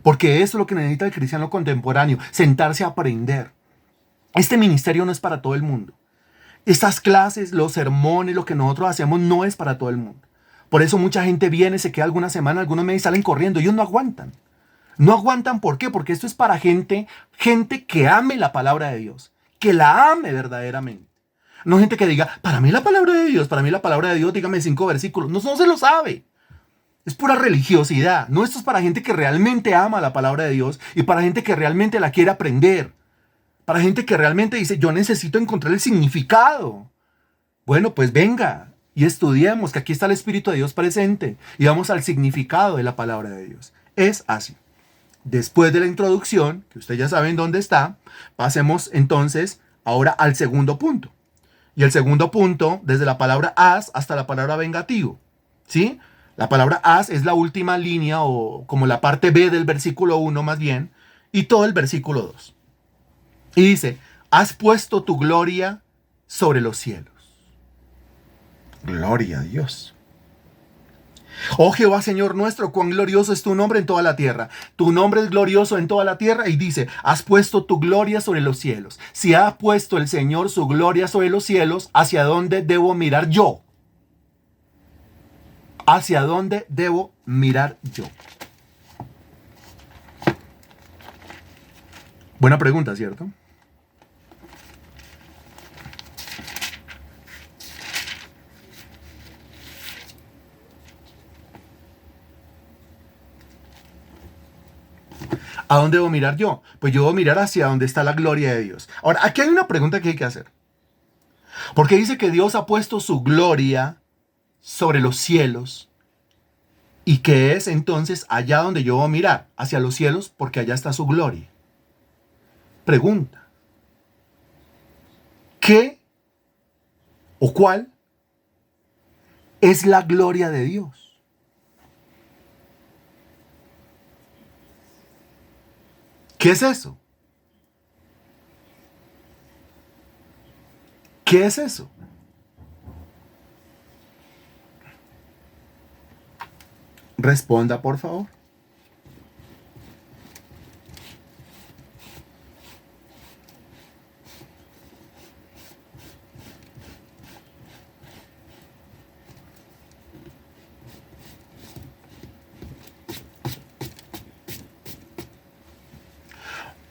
Porque eso es lo que necesita el cristiano contemporáneo, sentarse a aprender. Este ministerio no es para todo el mundo. Estas clases, los sermones, lo que nosotros hacemos no es para todo el mundo. Por eso mucha gente viene, se queda alguna semana, algunos meses salen corriendo. Ellos no aguantan. No aguantan, ¿por qué? Porque esto es para gente que ame la palabra de Dios, que la ame verdaderamente. No gente que diga, para mí la palabra de Dios, para mí la palabra de Dios, dígame 5 versículos. No, no se lo sabe. Es pura religiosidad. No, esto es para gente que realmente ama la palabra de Dios y para gente que realmente la quiere aprender. Para gente que realmente dice, yo necesito encontrar el significado. Bueno, pues venga y estudiemos, que aquí está el Espíritu de Dios presente y vamos al significado de la palabra de Dios. Es así. Después de la introducción, que ustedes ya saben dónde está, pasemos entonces ahora al segundo punto. Y el segundo punto, desde la palabra as hasta la palabra vengativo. ¿Sí? La palabra as es la última línea o como la parte B del versículo 1 más bien, y todo el versículo 2. Y dice, has puesto tu gloria sobre los cielos. Gloria a Dios. Oh Jehová, Señor nuestro, cuán glorioso es tu nombre en toda la tierra. Tu nombre es glorioso en toda la tierra y dice, has puesto tu gloria sobre los cielos. Si ha puesto el Señor su gloria sobre los cielos, ¿hacia dónde debo mirar yo? ¿Hacia dónde debo mirar yo? Buena pregunta, ¿cierto? ¿A dónde debo mirar yo? Pues yo debo mirar hacia donde está la gloria de Dios. Ahora, aquí hay una pregunta que hay que hacer. Porque dice que Dios ha puesto su gloria sobre los cielos y que es entonces allá donde yo debo mirar, hacia los cielos, porque allá está su gloria. Pregunta. ¿Qué o cuál es la gloria de Dios? ¿Qué es eso? ¿Qué es eso? Responda, por favor.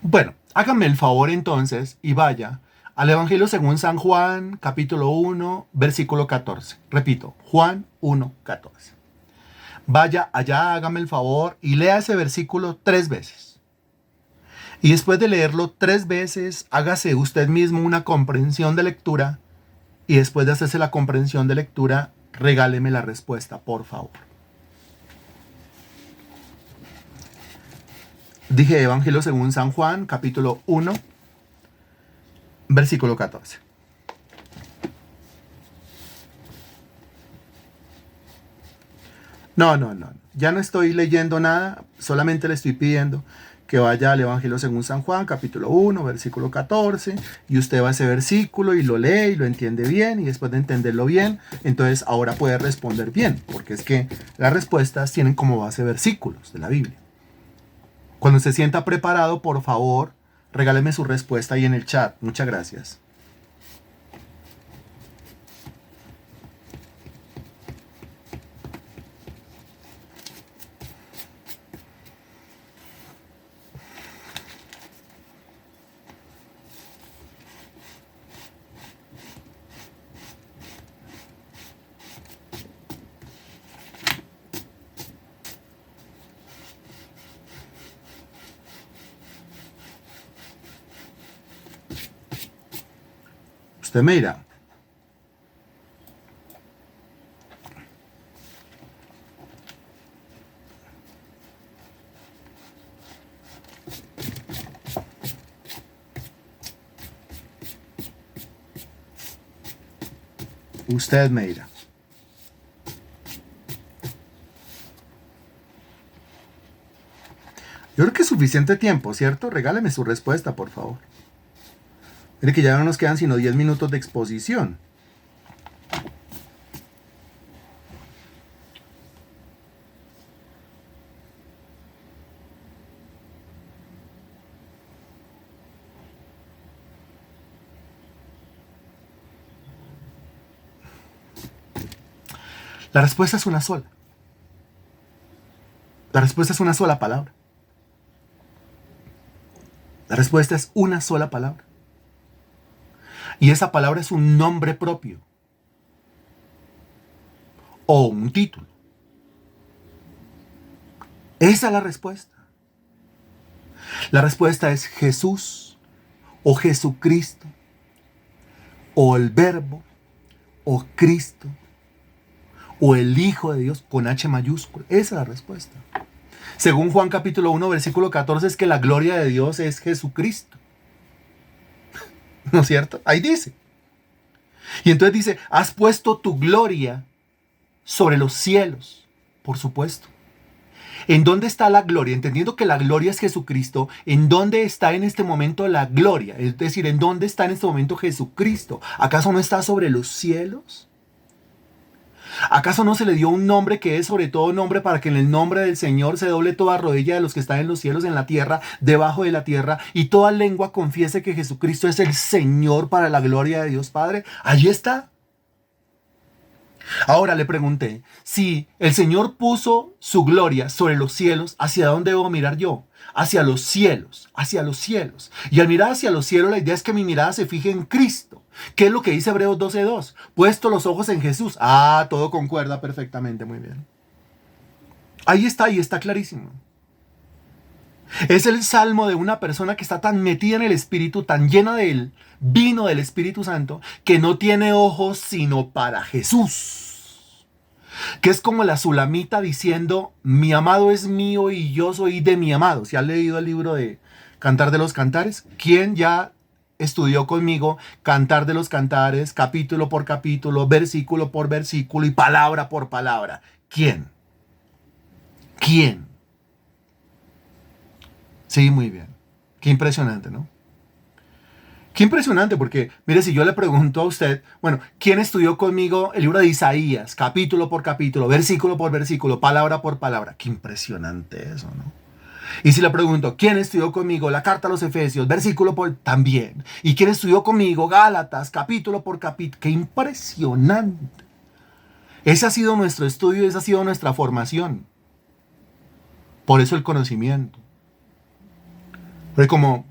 Bueno, hágame el favor entonces y vaya al Evangelio según San Juan, capítulo 1, versículo 14. Repito, Juan 1, 14. Vaya allá, hágame el favor y lea ese versículo 3 veces. Y después de leerlo 3 veces, hágase usted mismo una comprensión de lectura. Y después de hacerse la comprensión de lectura, regáleme la respuesta, por favor. Dije Evangelio según San Juan, capítulo 1, versículo 14. No. Ya no estoy leyendo nada, solamente le estoy pidiendo que vaya al Evangelio según San Juan, capítulo 1, versículo 14, y usted va a ese versículo y lo lee y lo entiende bien, y después de entenderlo bien, entonces ahora puede responder bien, porque es que las respuestas tienen como base versículos de la Biblia. Cuando se sienta preparado, por favor, regáleme su respuesta ahí en el chat. Muchas gracias. Usted me dirá. Usted me dirá. Yo creo que es suficiente tiempo, ¿cierto? Regáleme su respuesta, por favor. Mire que ya no nos quedan sino 10 minutos de exposición. La respuesta es una sola. La respuesta es una sola palabra. La respuesta es una sola palabra. Y esa palabra es un nombre propio. O un título. Esa es la respuesta. La respuesta es Jesús, o Jesucristo, o el Verbo, o Cristo, o el Hijo de Dios con H mayúscula. Esa es la respuesta. Según Juan capítulo 1, versículo 14, es que la gloria de Dios es Jesucristo. ¿No es cierto? Ahí dice. Y entonces dice, has puesto tu gloria sobre los cielos. Por supuesto. ¿En dónde está la gloria? Entendiendo que la gloria es Jesucristo, ¿en dónde está en este momento la gloria? Es decir, ¿en dónde está en este momento Jesucristo? ¿Acaso no está sobre los cielos? ¿Acaso no se le dio un nombre que es sobre todo nombre para que en el nombre del Señor se doble toda rodilla de los que están en los cielos, en la tierra, debajo de la tierra, y toda lengua confiese que Jesucristo es el Señor para la gloria de Dios Padre? Allí está. Ahora le pregunté, si el Señor puso su gloria sobre los cielos, ¿hacia dónde debo mirar yo? Hacia los cielos, hacia los cielos. Y al mirar hacia los cielos, la idea es que mi mirada se fije en Cristo. ¿Qué es lo que dice Hebreos 12:2? Puesto los ojos en Jesús. Ah, todo concuerda perfectamente, muy bien. Ahí está, y está clarísimo. Es el salmo de una persona que está tan metida en el Espíritu, tan llena del vino del Espíritu Santo, que no tiene ojos sino para Jesús. Que es como la Sulamita diciendo, mi amado es mío y yo soy de mi amado. ¿Si has leído el libro de Cantar de los Cantares? ¿Quién ya estudió conmigo Cantar de los Cantares, capítulo por capítulo, versículo por versículo y palabra por palabra? ¿Quién? ¿Quién? Sí, muy bien. Qué impresionante, ¿no? Qué impresionante, porque, mire, si yo le pregunto a usted, bueno, ¿quién estudió conmigo el libro de Isaías, capítulo por capítulo, versículo por versículo, palabra por palabra? Qué impresionante eso, ¿no? Y si le pregunto, ¿quién estudió conmigo la carta a los Efesios, versículo por también? ¿Y quién estudió conmigo Gálatas, capítulo por capítulo? ¡Qué impresionante! Ese ha sido nuestro estudio, esa ha sido nuestra formación. Por eso el conocimiento. Porque como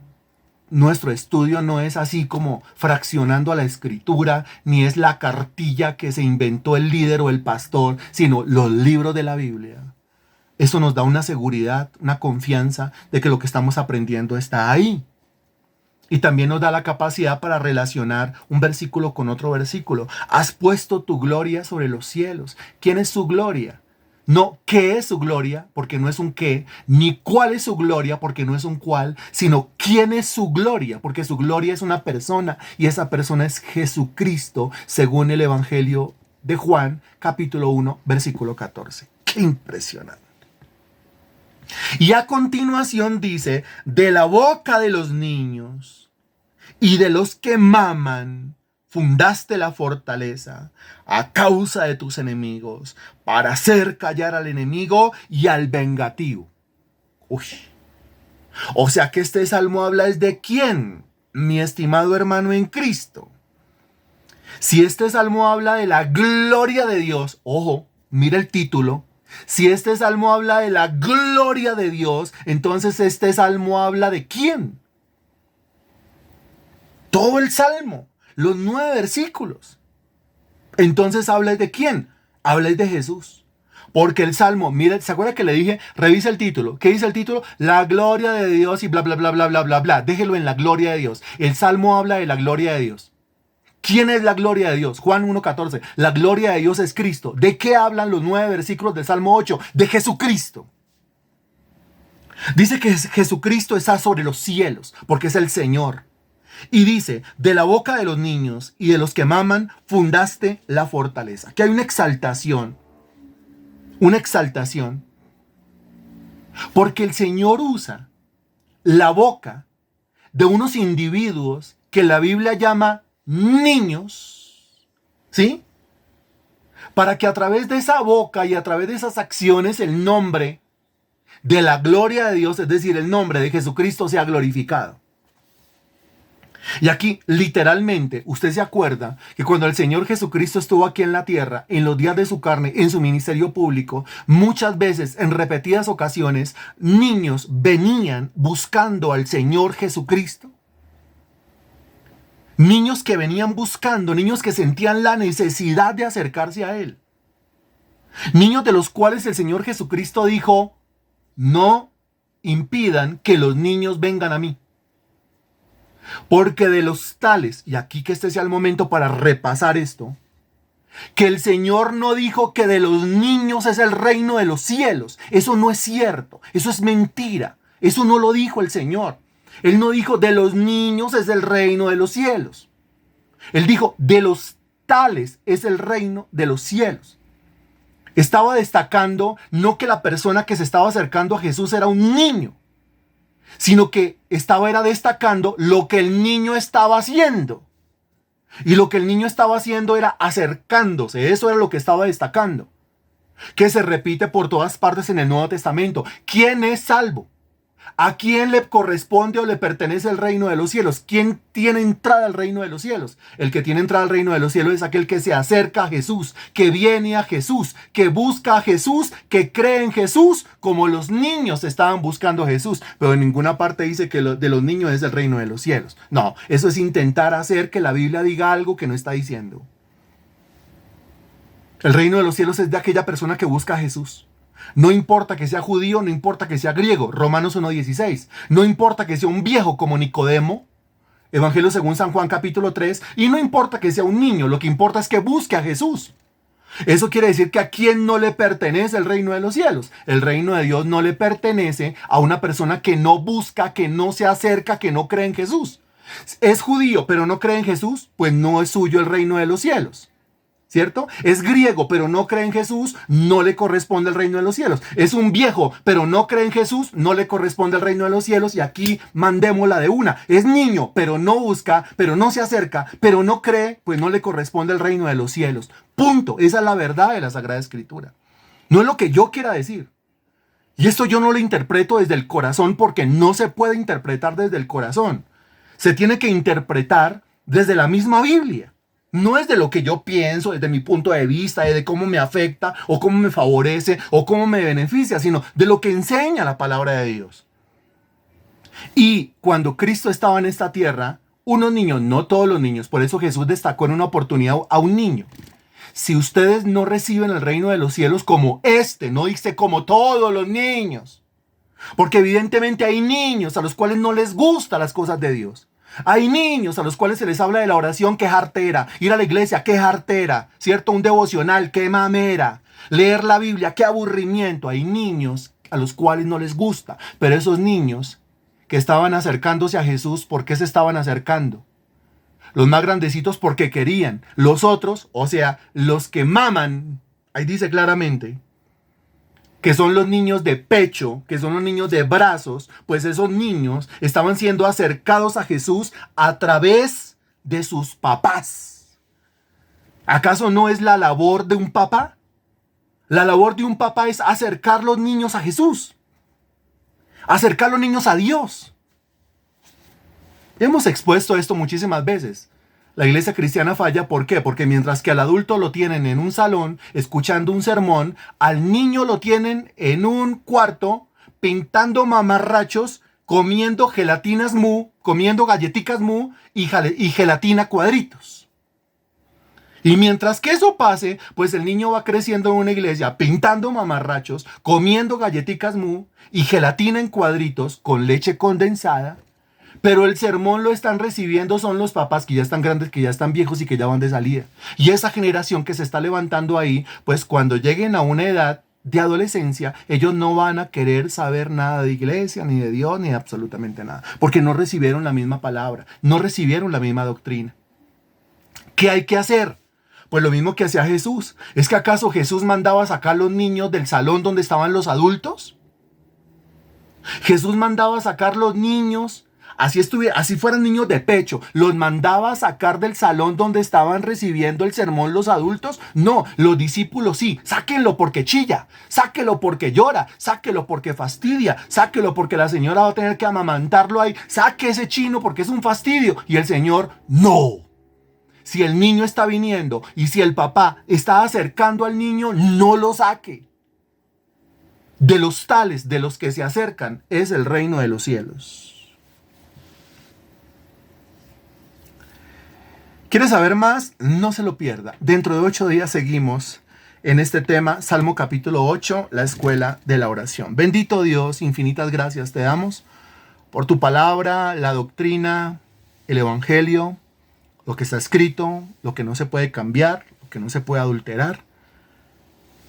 nuestro estudio no es así como fraccionando a la escritura, ni es la cartilla que se inventó el líder o el pastor, sino los libros de la Biblia. Eso nos da una seguridad, una confianza de que lo que estamos aprendiendo está ahí. Y también nos da la capacidad para relacionar un versículo con otro versículo. Has puesto tu gloria sobre los cielos. ¿Quién es su gloria? No qué es su gloria, porque no es un qué, ni cuál es su gloria, porque no es un cuál, sino quién es su gloria, porque su gloria es una persona y esa persona es Jesucristo, según el Evangelio de Juan, capítulo 1, versículo 14. ¡Qué impresionante! Y a continuación dice, de la boca de los niños y de los que maman, fundaste la fortaleza a causa de tus enemigos, para hacer callar al enemigo y al vengativo. Uy. O sea que este salmo habla es de quién, mi estimado hermano en Cristo. Si este salmo habla de la gloria de Dios, ojo, mira el título. Si este salmo habla de la gloria de Dios, entonces este salmo habla de quién. Todo el salmo, los 9 versículos. Entonces habla de quién, habla de Jesús. Porque el salmo, mire, ¿se acuerda que le dije? Revisa el título. ¿Qué dice el título? La gloria de Dios y bla, bla, bla, bla, bla, bla, bla. Déjelo en la gloria de Dios. El salmo habla de la gloria de Dios. ¿Quién es la gloria de Dios? Juan 1:14. La gloria de Dios es Cristo. ¿De qué hablan los 9 versículos del Salmo 8? De Jesucristo. Dice que Jesucristo está sobre los cielos, porque es el Señor. Y dice, de la boca de los niños y de los que maman, fundaste la fortaleza. Que hay una exaltación. Una exaltación. Porque el Señor usa la boca de unos individuos que la Biblia llama niños, ¿sí? Para que a través de esa boca y a través de esas acciones el nombre de la gloria de Dios, es decir, el nombre de Jesucristo, sea glorificado. Y aquí, literalmente, usted se acuerda que cuando el Señor Jesucristo estuvo aquí en la tierra, en los días de su carne, en su ministerio público, muchas veces, en repetidas ocasiones, niños venían buscando al Señor Jesucristo. Niños que venían buscando, niños que sentían la necesidad de acercarse a Él. Niños de los cuales el Señor Jesucristo dijo, no impidan que los niños vengan a mí. Porque de los tales, y aquí que este sea el momento para repasar esto, que el Señor no dijo que de los niños es el reino de los cielos. Eso no es cierto, eso es mentira. Eso no lo dijo el Señor. Él no dijo de los niños es el reino de los cielos. Él dijo de los tales es el reino de los cielos. Estaba destacando no que la persona que se estaba acercando a Jesús era un niño, sino que era destacando lo que el niño estaba haciendo. Y lo que el niño estaba haciendo era acercándose. Eso era lo que estaba destacando. Que se repite por todas partes en el Nuevo Testamento. ¿Quién es salvo? ¿A quién le corresponde o le pertenece el reino de los cielos? ¿Quién tiene entrada al reino de los cielos? El que tiene entrada al reino de los cielos es aquel que se acerca a Jesús, que viene a Jesús, que busca a Jesús, que cree en Jesús, como los niños estaban buscando a Jesús. Pero en ninguna parte dice que de los niños es el reino de los cielos. No, eso es intentar hacer que la Biblia diga algo que no está diciendo. El reino de los cielos es de aquella persona que busca a Jesús. No importa que sea judío, no importa que sea griego, Romanos 1:16. No importa que sea un viejo como Nicodemo, Evangelio según San Juan capítulo 3. Y no importa que sea un niño, lo que importa es que busque a Jesús. Eso quiere decir que a quién no le pertenece el reino de los cielos. El reino de Dios no le pertenece a una persona que no busca, que no se acerca, que no cree en Jesús. ¿Es judío pero no cree en Jesús? Pues no es suyo el reino de los cielos. ¿Cierto? Es griego, pero no cree en Jesús, no le corresponde el reino de los cielos. Es un viejo, pero no cree en Jesús, no le corresponde el reino de los cielos. Y aquí mandémosla de una. Es niño, pero no busca, pero no se acerca, pero no cree, pues no le corresponde el reino de los cielos. Punto. Esa es la verdad de la Sagrada Escritura. No es lo que yo quiera decir. Y esto yo no lo interpreto desde el corazón porque no se puede interpretar desde el corazón. Se tiene que interpretar desde la misma Biblia. No es de lo que yo pienso, desde mi punto de vista, de cómo me afecta, o cómo me favorece, o cómo me beneficia, sino de lo que enseña la palabra de Dios. Y cuando Cristo estaba en esta tierra, unos niños, no todos los niños, por eso Jesús destacó en una oportunidad a un niño. Si ustedes no reciben el reino de los cielos como no dice como todos los niños. Porque evidentemente hay niños a los cuales no les gustan las cosas de Dios. Hay niños a los cuales se les habla de la oración, qué jartera. Ir a la iglesia, qué jartera. ¿Cierto? Un devocional, qué mamera. Leer la Biblia, qué aburrimiento. Hay niños a los cuales no les gusta. Pero esos niños que estaban acercándose a Jesús, ¿por qué se estaban acercando? Los más grandecitos porque querían. Los otros, o sea, los que maman, ahí dice claramente, que son los niños de pecho, que son los niños de brazos, pues esos niños estaban siendo acercados a Jesús a través de sus papás. ¿Acaso no es la labor de un papá? La labor de un papá es acercar los niños a Jesús, acercar los niños a Dios. Hemos expuesto esto muchísimas veces. La iglesia cristiana falla, ¿por qué? Porque mientras que al adulto lo tienen en un salón, escuchando un sermón, al niño lo tienen en un cuarto, pintando mamarrachos, comiendo gelatinas mu, comiendo galletitas mu y gelatina cuadritos. Y mientras que eso pase, pues el niño va creciendo en una iglesia, pintando mamarrachos, comiendo galletitas mu y gelatina en cuadritos con leche condensada. Pero el sermón lo están recibiendo son los papás que ya están grandes, que ya están viejos y que ya van de salida. Y esa generación que se está levantando ahí, pues cuando lleguen a una edad de adolescencia, ellos no van a querer saber nada de iglesia, ni de Dios, ni de absolutamente nada. Porque no recibieron la misma palabra, no recibieron la misma doctrina. ¿Qué hay que hacer? Pues lo mismo que hacía Jesús. ¿Es que acaso Jesús mandaba sacar a los niños del salón donde estaban los adultos? Jesús mandaba sacar los niños, así fueran niños de pecho, los mandaba a sacar del salón donde estaban recibiendo el sermón los adultos. No, los discípulos sí, sáquenlo porque chilla, sáquenlo porque llora, sáquenlo porque fastidia, sáquenlo porque la señora va a tener que amamantarlo ahí, saque ese chino porque es un fastidio. Y el Señor, no. Si el niño está viniendo y si el papá está acercando al niño, no lo saque. De los tales, de los que se acercan, es el reino de los cielos. ¿Quieres saber más? No se lo pierda. Dentro de 8 días seguimos en este tema, Salmo capítulo 8, la escuela de la oración. Bendito Dios, infinitas gracias te damos por tu palabra, la doctrina, el evangelio, lo que está escrito, lo que no se puede cambiar, lo que no se puede adulterar.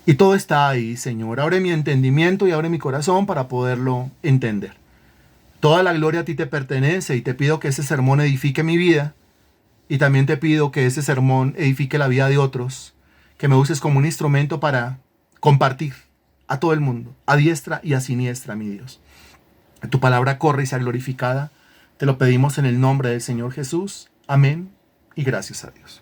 Y todo está ahí, Señor. Abre mi entendimiento y abre mi corazón para poderlo entender. Toda la gloria a ti te pertenece y te pido que ese sermón edifique mi vida. Y también te pido que ese sermón edifique la vida de otros. Que me uses como un instrumento para compartir a todo el mundo, a diestra y a siniestra, mi Dios. Que tu palabra corra y sea glorificada. Te lo pedimos en el nombre del Señor Jesús. Amén y gracias a Dios.